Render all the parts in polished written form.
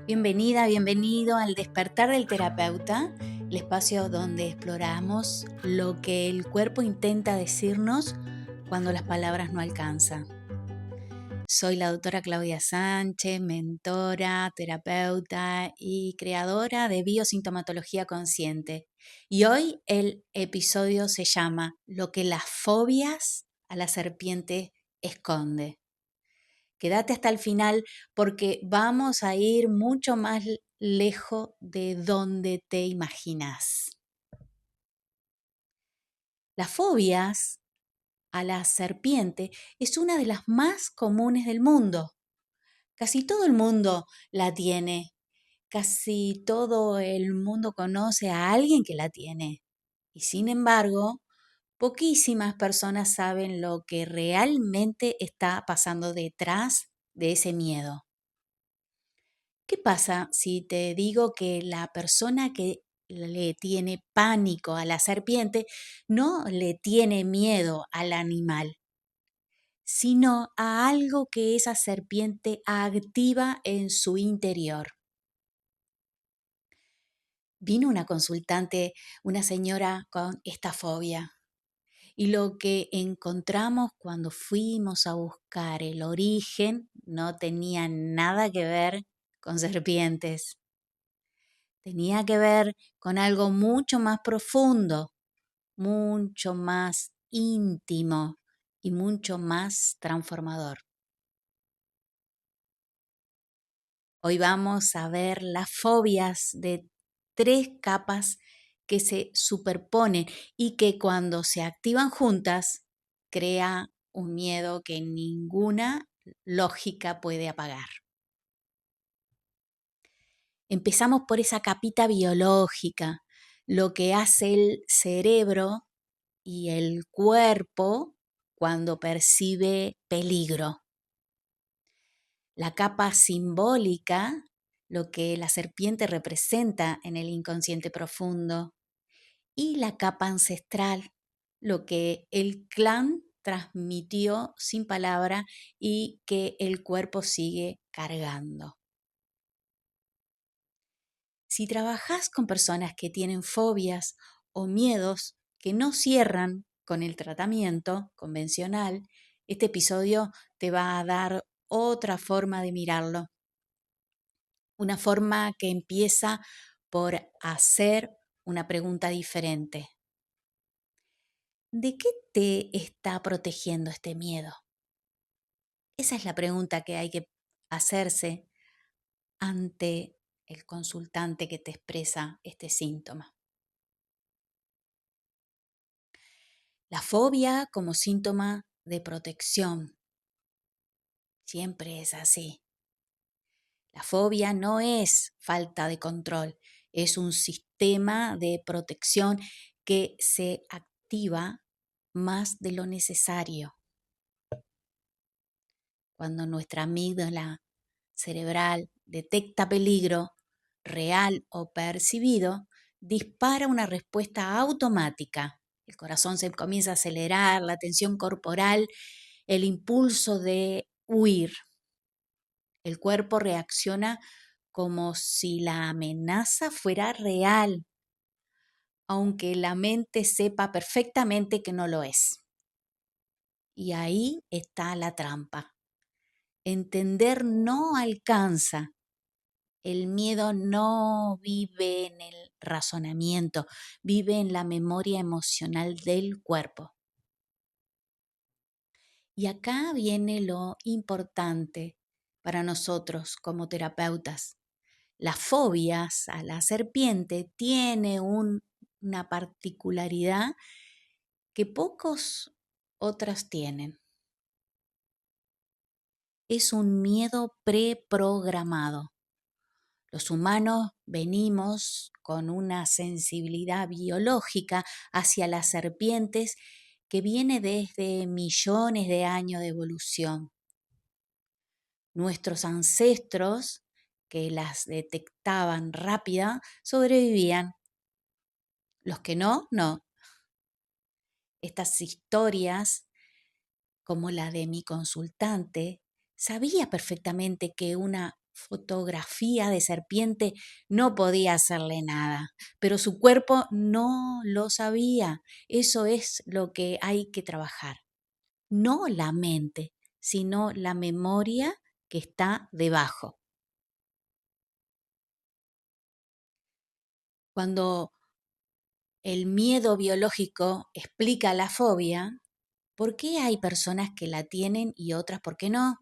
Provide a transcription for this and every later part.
Bienvenida, bienvenido al Despertar del Terapeuta, el espacio donde exploramos lo que el cuerpo intenta decirnos cuando las palabras no alcanzan. Soy la doctora Claudia Sánchez, mentora, terapeuta y creadora de Biosintomatología Consciente. Y hoy el episodio se llama Lo que las fobias a la serpiente esconde. Quédate hasta el final porque vamos a ir mucho más lejos de donde te imaginas. Las fobias a la serpiente es una de las más comunes del mundo. Casi todo el mundo la tiene. Casi todo el mundo conoce a alguien que la tiene. Y sin embargo, poquísimas personas saben lo que realmente está pasando detrás de ese miedo. ¿Qué pasa si te digo que la persona que le tiene pánico a la serpiente no le tiene miedo al animal, sino a algo que esa serpiente activa en su interior? Vino una consultante, una señora con esta fobia, y lo que encontramos cuando fuimos a buscar el origen no tenía nada que ver con serpientes. Tenía que ver con algo mucho más profundo, mucho más íntimo y mucho más transformador. Hoy vamos a ver las fobias de 3 capas que se superponen y que cuando se activan juntas crea un miedo que ninguna lógica puede apagar. Empezamos por esa capita biológica, lo que hace el cerebro y el cuerpo cuando percibe peligro. La capa simbólica, lo que la serpiente representa en el inconsciente profundo. Y la capa ancestral, lo que el clan transmitió sin palabra y que el cuerpo sigue cargando. Si trabajas con personas que tienen fobias o miedos que no cierran con el tratamiento convencional, este episodio te va a dar otra forma de mirarlo. Una forma que empieza por hacer una pregunta diferente. ¿De qué te está protegiendo este miedo? Esa es la pregunta que hay que hacerse ante el consultante que te expresa este síntoma. La fobia como síntoma de protección. Siempre es así. La fobia no es falta de control, es un sistema de protección que se activa más de lo necesario. Cuando nuestra amígdala cerebral detecta peligro real o percibido, dispara una respuesta automática. El corazón se comienza a acelerar, la tensión corporal, el impulso de huir. El cuerpo reacciona como si la amenaza fuera real, aunque la mente sepa perfectamente que no lo es. Y ahí está la trampa. Entender no alcanza. El miedo no vive en el razonamiento, vive en la memoria emocional del cuerpo. Y acá viene lo importante para nosotros como terapeutas. Las fobias a la serpiente tiene una particularidad que pocos otras tienen. Es un miedo preprogramado. Los humanos venimos con una sensibilidad biológica hacia las serpientes que viene desde millones de años de evolución. Nuestros ancestros, que las detectaban rápida, sobrevivían. Los que no, no. Estas historias, como la de mi consultante, sabía perfectamente que una fotografía de serpiente no podía hacerle nada, pero su cuerpo no lo sabía. Eso es lo que hay que trabajar. No la mente, sino la memoria que está debajo. Cuando el miedo biológico explica la fobia, ¿por qué hay personas que la tienen y otras por qué no?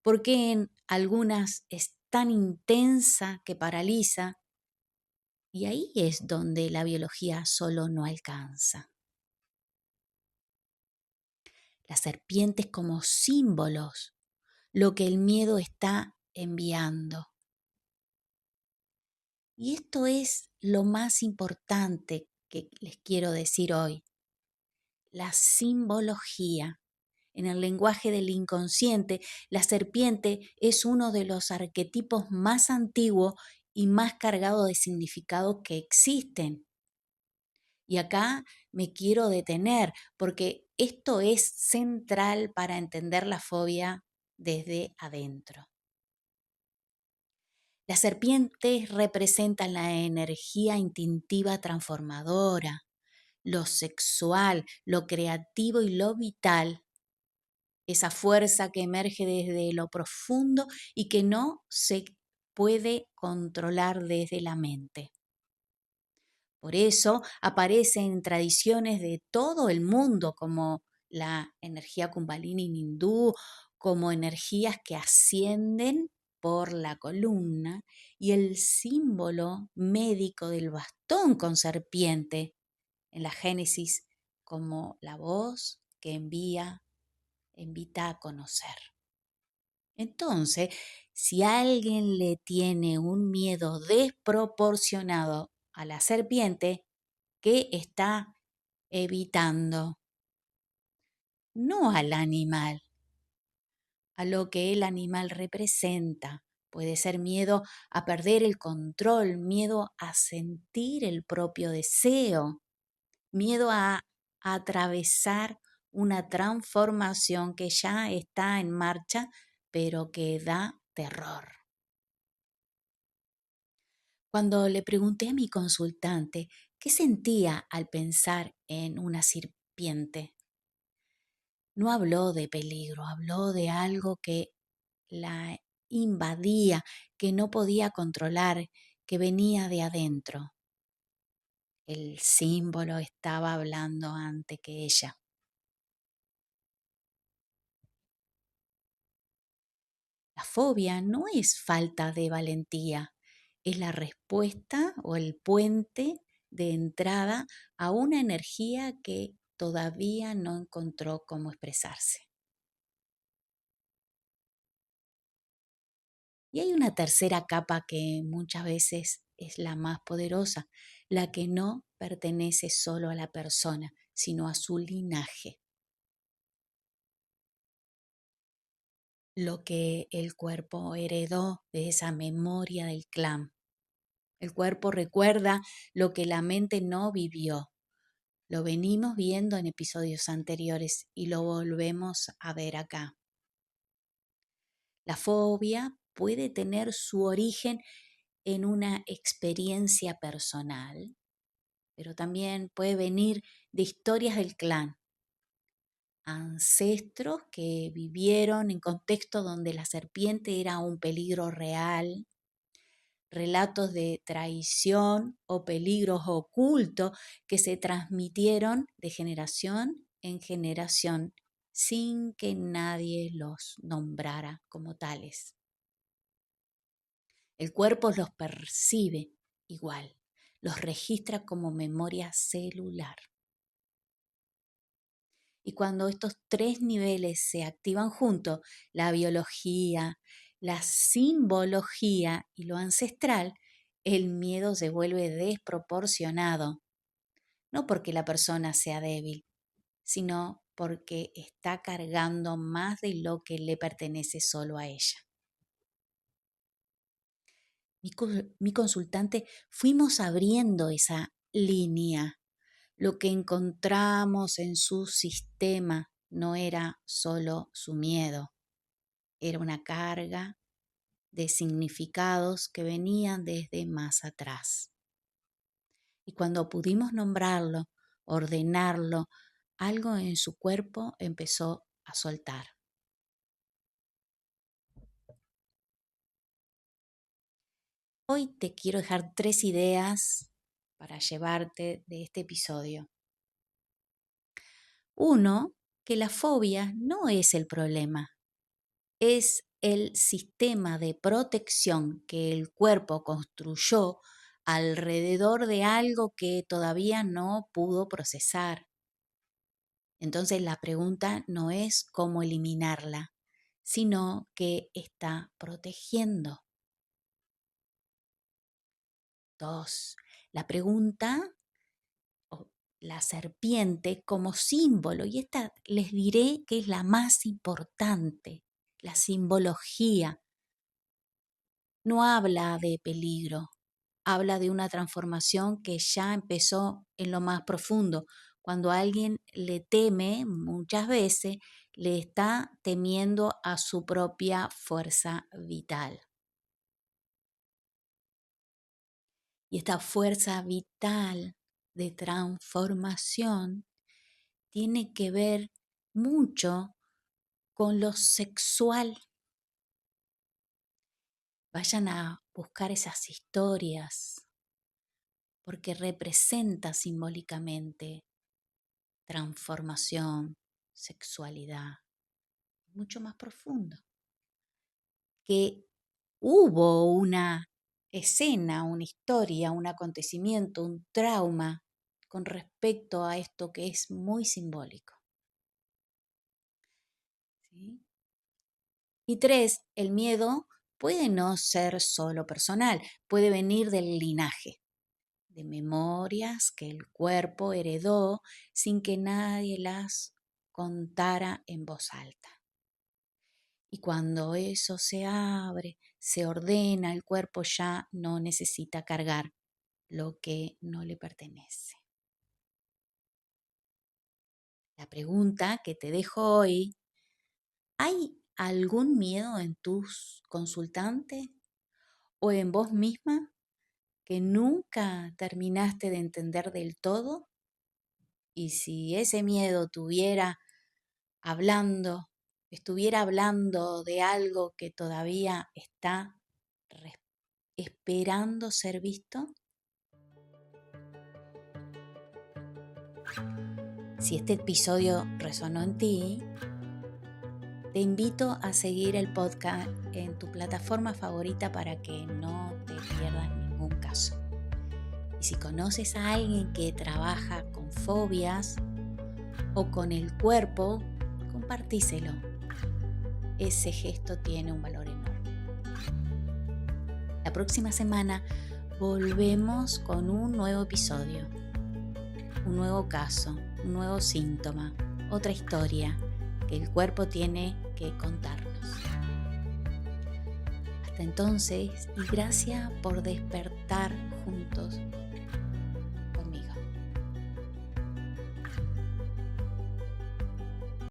¿Por qué en algunas es tan intensa que paraliza? Y ahí es donde la biología solo no alcanza. Las serpientes como símbolos, lo que el miedo está enviando. Y esto es lo más importante que les quiero decir hoy, la simbología. En el lenguaje del inconsciente, la serpiente es uno de los arquetipos más antiguos y más cargados de significado que existen. Y acá me quiero detener porque esto es central para entender la fobia desde adentro. Las serpientes representan la energía instintiva transformadora, lo sexual, lo creativo y lo vital, esa fuerza que emerge desde lo profundo y que no se puede controlar desde la mente. Por eso aparece en tradiciones de todo el mundo como la energía Kundalini hindú, como energías que ascienden por la columna y el símbolo médico del bastón con serpiente en la Génesis como la voz que invita a conocer. Entonces, si alguien le tiene un miedo desproporcionado a la serpiente, ¿qué está evitando? No al animal, a lo que el animal representa. Puede ser miedo a perder el control, miedo a sentir el propio deseo, miedo a atravesar una transformación que ya está en marcha, pero que da terror. Cuando le pregunté a mi consultante qué sentía al pensar en una serpiente, no habló de peligro, habló de algo que la invadía, que no podía controlar, que venía de adentro. El símbolo estaba hablando antes que ella. La fobia no es falta de valentía, es la respuesta o el puente de entrada a una energía que todavía no encontró cómo expresarse. Y hay una tercera capa que muchas veces es la más poderosa, la que no pertenece solo a la persona, sino a su linaje. Lo que el cuerpo heredó de esa memoria del clan. El cuerpo recuerda lo que la mente no vivió. Lo venimos viendo en episodios anteriores y lo volvemos a ver acá. La fobia puede tener su origen en una experiencia personal, pero también puede venir de historias del clan, ancestros que vivieron en contextos donde la serpiente era un peligro real, relatos de traición o peligros ocultos que se transmitieron de generación en generación sin que nadie los nombrara como tales. El cuerpo los percibe igual, los registra como memoria celular. Y cuando estos tres niveles se activan juntos, la biología, la simbología y lo ancestral, el miedo se vuelve desproporcionado, no porque la persona sea débil, sino porque está cargando más de lo que le pertenece solo a ella. Mi consultante fuimos abriendo esa línea. Lo que encontramos en su sistema no era solo su miedo, era una carga de significados que venían desde más atrás. Y cuando pudimos nombrarlo, ordenarlo, algo en su cuerpo empezó a soltar. Hoy te quiero dejar 3 ideas para llevarte de este episodio. 1, que la fobia no es el problema, es el sistema de protección que el cuerpo construyó alrededor de algo que todavía no pudo procesar. Entonces la pregunta no es cómo eliminarla, sino qué está protegiendo. 2, la pregunta o la serpiente como símbolo, y esta les diré que es la más importante, la simbología. No habla de peligro, habla de una transformación que ya empezó en lo más profundo. Cuando alguien le teme, muchas veces le está temiendo a su propia fuerza vital. Y esta fuerza vital de transformación tiene que ver mucho con lo sexual. Vayan a buscar esas historias porque representa simbólicamente transformación, sexualidad, mucho más profundo. Que hubo una escena, una historia, un acontecimiento, un trauma con respecto a esto que es muy simbólico. ¿Sí? Y 3, el miedo puede no ser solo personal, puede venir del linaje, de memorias que el cuerpo heredó sin que nadie las contara en voz alta. Y cuando eso se abre, se ordena, el cuerpo ya no necesita cargar lo que no le pertenece. La pregunta que te dejo hoy: ¿hay algún miedo en tus consultantes o en vos misma que nunca terminaste de entender del todo? Y si ese miedo estuviera hablando de algo que todavía está esperando ser visto. Si este episodio resonó en ti, te invito a seguir el podcast en tu plataforma favorita para que no te pierdas ningún caso. Y si conoces a alguien que trabaja con fobias o con el cuerpo, compartíselo. Ese gesto tiene un valor enorme. La próxima semana volvemos con un nuevo episodio, un nuevo caso, un nuevo síntoma, otra historia que el cuerpo tiene que contarnos. Hasta entonces, y gracias por despertar juntos